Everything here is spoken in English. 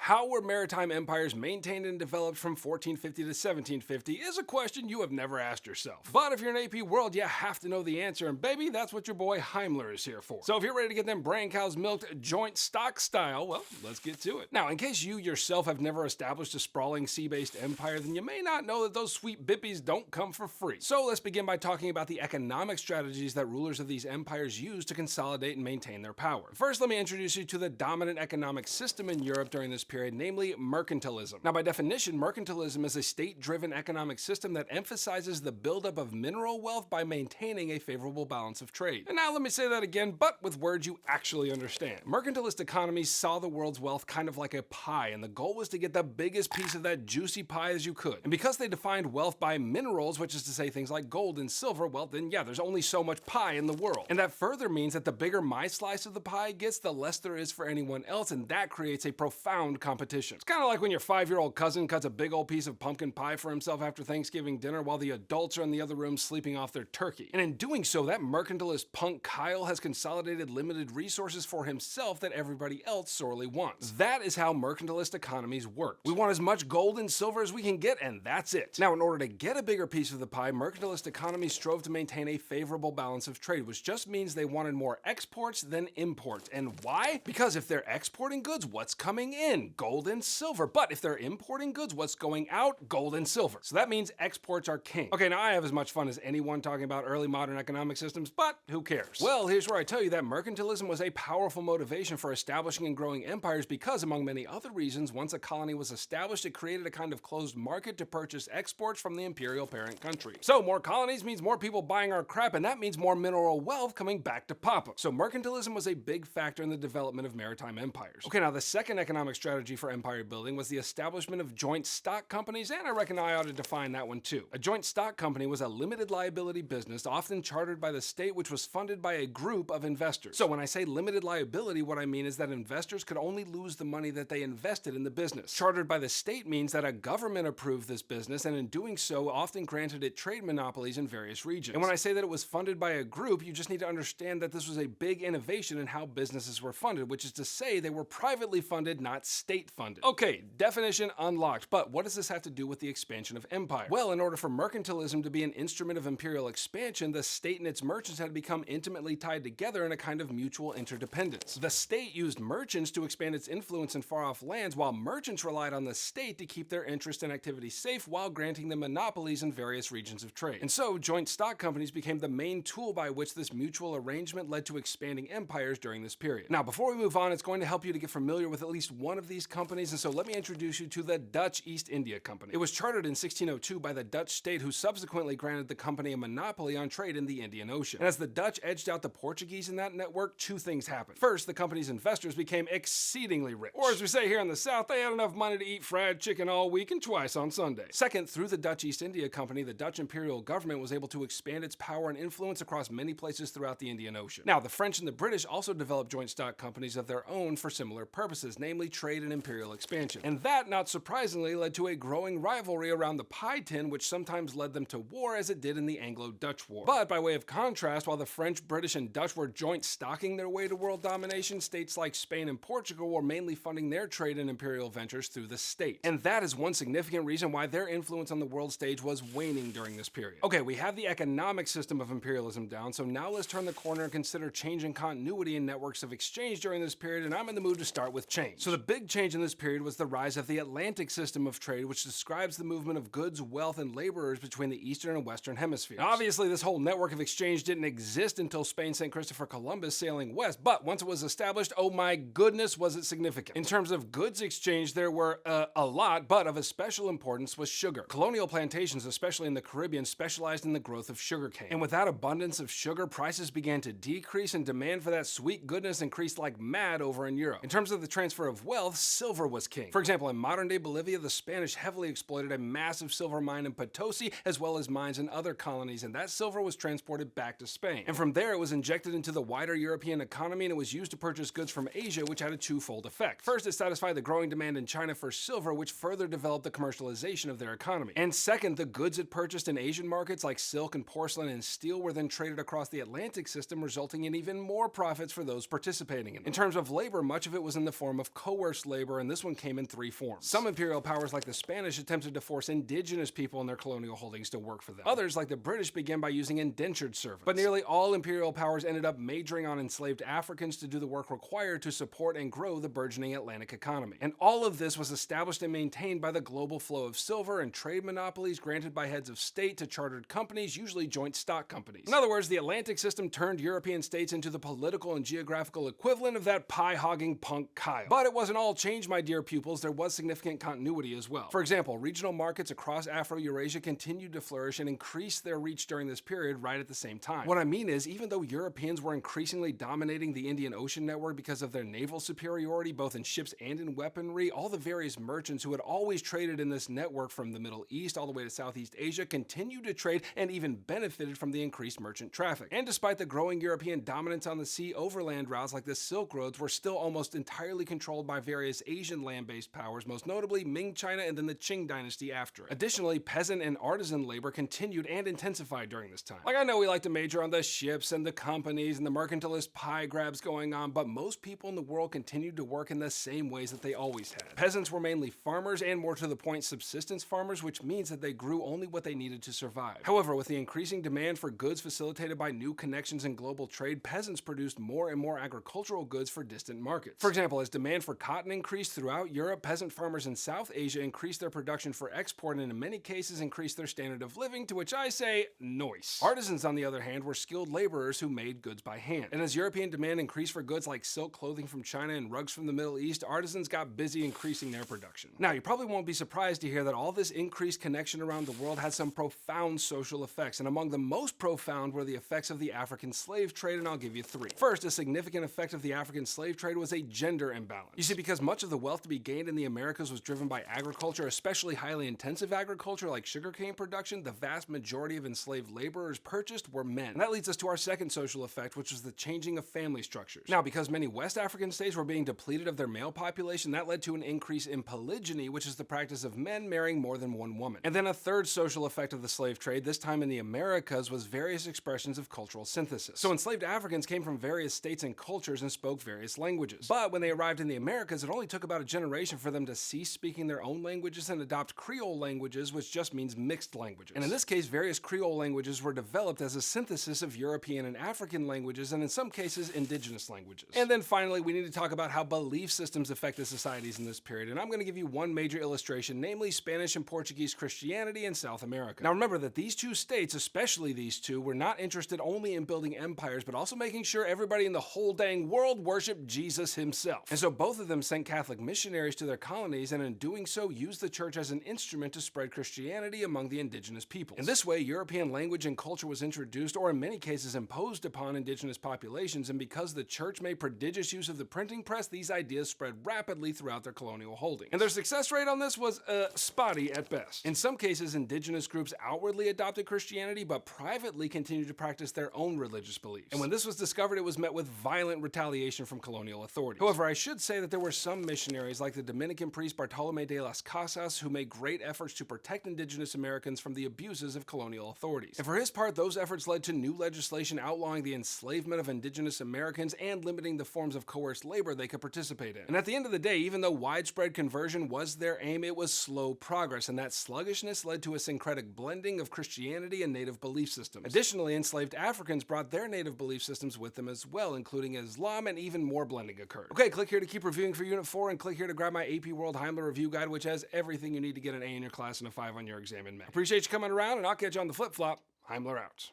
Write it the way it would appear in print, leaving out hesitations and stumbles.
How were maritime empires maintained and developed from 1450 to 1750 is a question you have never asked yourself. But if you're in AP World, you have to know the answer, and baby, that's what your boy Heimler is here for. So if you're ready to get them brain cows milked joint stock style, well, let's get to it. Now, in case you yourself have never established a sprawling sea-based empire, then you may not know that those sweet bippies don't come for free. So let's begin by talking about the economic strategies that rulers of these empires used to consolidate and maintain their power. First, let me introduce you to the dominant economic system in Europe during this period, namely mercantilism. Now, by definition, mercantilism is a state-driven economic system that emphasizes the buildup of mineral wealth by maintaining a favorable balance of trade. And now let me say that again, but with words you actually understand. Mercantilist economies saw the world's wealth kind of like a pie, and the goal was to get the biggest piece of that juicy pie as you could. And because they defined wealth by minerals, which is to say things like gold and silver, well then yeah, there's only so much pie in the world. And that further means that the bigger my slice of the pie gets, the less there is for anyone else, and that creates a profound competition. It's kind of like when your 5-year-old cousin cuts a big old piece of pumpkin pie for himself after Thanksgiving dinner while the adults are in the other room sleeping off their turkey. And in doing so, that mercantilist punk Kyle has consolidated limited resources for himself that everybody else sorely wants. That is how mercantilist economies work. We want as much gold and silver as we can get, and that's it. Now, in order to get a bigger piece of the pie, mercantilist economies strove to maintain a favorable balance of trade, which just means they wanted more exports than imports. And why? Because if they're exporting goods, what's coming in? Gold and silver. But if they're importing goods, what's going out? Gold and silver. So that means exports are king. Okay, now I have as much fun as anyone talking about early modern economic systems, but who cares? Well, here's where I tell you that mercantilism was a powerful motivation for establishing and growing empires because, among many other reasons, once a colony was established, it created a kind of closed market to purchase exports from the imperial parent country. So more colonies means more people buying our crap, and that means more mineral wealth coming back to Papa. So mercantilism was a big factor in the development of maritime empires. Okay, now the second economic strategy for empire building was the establishment of joint stock companies, and I reckon I ought to define that one too. A joint stock company was a limited liability business, often chartered by the state, which was funded by a group of investors. So when I say limited liability, what I mean is that investors could only lose the money that they invested in the business. Chartered by the state means that a government approved this business, and in doing so, often granted it trade monopolies in various regions. And when I say that it was funded by a group, you just need to understand that this was a big innovation in how businesses were funded, which is to say they were privately funded, not state funded. Okay, definition unlocked, but what does this have to do with the expansion of empire? Well, in order for mercantilism to be an instrument of imperial expansion, the state and its merchants had become intimately tied together in a kind of mutual interdependence. The state used merchants to expand its influence in far-off lands, while merchants relied on the state to keep their interest and activity safe while granting them monopolies in various regions of trade. And so, joint stock companies became the main tool by which this mutual arrangement led to expanding empires during this period. Now, before we move on, it's going to help you to get familiar with at least one of these companies, and so let me introduce you to the Dutch East India Company. It was chartered in 1602 by the Dutch state, who subsequently granted the company a monopoly on trade in the Indian Ocean. And as the Dutch edged out the Portuguese in that network, two things happened. First, the company's investors became exceedingly rich. Or as we say here in the South, they had enough money to eat fried chicken all week and twice on Sunday. Second, through the Dutch East India Company, the Dutch imperial government was able to expand its power and influence across many places throughout the Indian Ocean. Now, the French and the British also developed joint stock companies of their own for similar purposes, namely trade and imperial expansion. And that, not surprisingly, led to a growing rivalry around the pie tin, which sometimes led them to war, as it did in the Anglo-Dutch War. But by way of contrast, while the French, British, and Dutch were joint stocking their way to world domination, states like Spain and Portugal were mainly funding their trade and imperial ventures through the state. And that is one significant reason why their influence on the world stage was waning during this period. Okay, we have the economic system of imperialism down, so now let's turn the corner and consider change and continuity in networks of exchange during this period, and I'm in the mood to start with change. So the big change in this period was the rise of the Atlantic system of trade, which describes the movement of goods, wealth, and laborers between the eastern and western hemispheres. Now, obviously, this whole network of exchange didn't exist until Spain sent Christopher Columbus sailing west, but once it was established, oh my goodness, was it significant. In terms of goods exchange, there were a lot, but of especial importance was sugar. Colonial plantations, especially in the Caribbean, specialized in the growth of sugarcane. And with that abundance of sugar, prices began to decrease, and demand for that sweet goodness increased like mad over in Europe. In terms of the transfer of wealth, silver was king. For example, in modern-day Bolivia, the Spanish heavily exploited a massive silver mine in Potosi, as well as mines in other colonies, and that silver was transported back to Spain. And from there, it was injected into the wider European economy, and it was used to purchase goods from Asia, which had a twofold effect. First, it satisfied the growing demand in China for silver, which further developed the commercialization of their economy. And second, the goods it purchased in Asian markets like silk and porcelain and steel were then traded across the Atlantic system, resulting in even more profits for those participating in it. In terms of labor, much of it was in the form of coerced labor, and this one came in three forms. Some imperial powers like the Spanish attempted to force indigenous people in their colonial holdings to work for them. Others, like the British, began by using indentured servants. But nearly all imperial powers ended up majoring on enslaved Africans to do the work required to support and grow the burgeoning Atlantic economy. And all of this was established and maintained by the global flow of silver and trade monopolies granted by heads of state to chartered companies, usually joint stock companies. In other words, the Atlantic system turned European states into the political and geographical equivalent of that pie-hogging punk Kyle. But it wasn't all change, my dear pupils. There was significant continuity as well. For example, regional markets across Afro-Eurasia continued to flourish and increase their reach during this period right at the same time. What I mean is, even though Europeans were increasingly dominating the Indian Ocean network because of their naval superiority, both in ships and in weaponry, all the various merchants who had always traded in this network from the Middle East all the way to Southeast Asia continued to trade and even benefited from the increased merchant traffic. And despite the growing European dominance on the sea, overland routes like the Silk Roads were still almost entirely controlled by various Asian land-based powers, most notably Ming China and then the Qing dynasty after it. Additionally, peasant and artisan labor continued and intensified during this time. Like, I know we like to major on the ships and the companies and the mercantilist pie grabs going on, but most people in the world continued to work in the same ways that they always had. Peasants were mainly farmers and, more to the point, subsistence farmers, which means that they grew only what they needed to survive. However, with the increasing demand for goods facilitated by new connections in global trade, peasants produced more and more agricultural goods for distant markets. For example, as demand for cotton increased throughout Europe, peasant farmers in South Asia increased their production for export and in many cases increased their standard of living, to which I say, noise. Artisans, on the other hand, were skilled laborers who made goods by hand. And as European demand increased for goods like silk clothing from China and rugs from the Middle East, artisans got busy increasing their production. Now, you probably won't be surprised to hear that all this increased connection around the world had some profound social effects, and among the most profound were the effects of the African slave trade, and I'll give you three. First, a significant effect of the African slave trade was a gender imbalance. You see, because much of the wealth to be gained in the Americas was driven by agriculture, especially highly intensive agriculture like sugarcane production, the vast majority of enslaved laborers purchased were men. And that leads us to our second social effect, which was the changing of family structures. Now, because many West African states were being depleted of their male population, that led to an increase in polygyny, which is the practice of men marrying more than one woman. And then a third social effect of the slave trade, this time in the Americas, was various expressions of cultural synthesis. So enslaved Africans came from various states and cultures and spoke various languages. But when they arrived in the Americas, it only took about a generation for them to cease speaking their own languages and adopt Creole languages, which just means mixed languages. And in this case, various Creole languages were developed as a synthesis of European and African languages, and in some cases, indigenous languages. And then finally, we need to talk about how belief systems affected societies in this period, and I'm going to give you one major illustration, namely Spanish and Portuguese Christianity in South America. Now remember that these two states, especially these two, were not interested only in building empires, but also making sure everybody in the whole dang world worshiped Jesus himself. And so both of them sent Catholic missionaries to their colonies, and in doing so, used the church as an instrument to spread Christianity among the indigenous peoples. In this way, European language and culture was introduced, or in many cases imposed upon indigenous populations, and because the church made prodigious use of the printing press, these ideas spread rapidly throughout their colonial holdings. And their success rate on this was spotty at best. In some cases, indigenous groups outwardly adopted Christianity, but privately continued to practice their own religious beliefs. And when this was discovered, it was met with violent retaliation from colonial authorities. However, I should say that there were some missionaries, like the Dominican priest Bartolomé de las Casas, who made great efforts to protect indigenous Americans from the abuses of colonial authorities. And for his part, those efforts led to new legislation outlawing the enslavement of indigenous Americans and limiting the forms of coerced labor they could participate in. And at the end of the day, even though widespread conversion was their aim, it was slow progress, and that sluggishness led to a syncretic blending of Christianity and native belief systems. Additionally, enslaved Africans brought their native belief systems with them as well, including Islam, and even more blending occurred. Okay, click here to keep reviewing for Unit 4, and click here to grab my AP World Heimler Review Guide, which has everything you need to get an A in your class and a 5 on your exam in May. Appreciate you coming around, and I'll catch you on the flip-flop. Heimler out.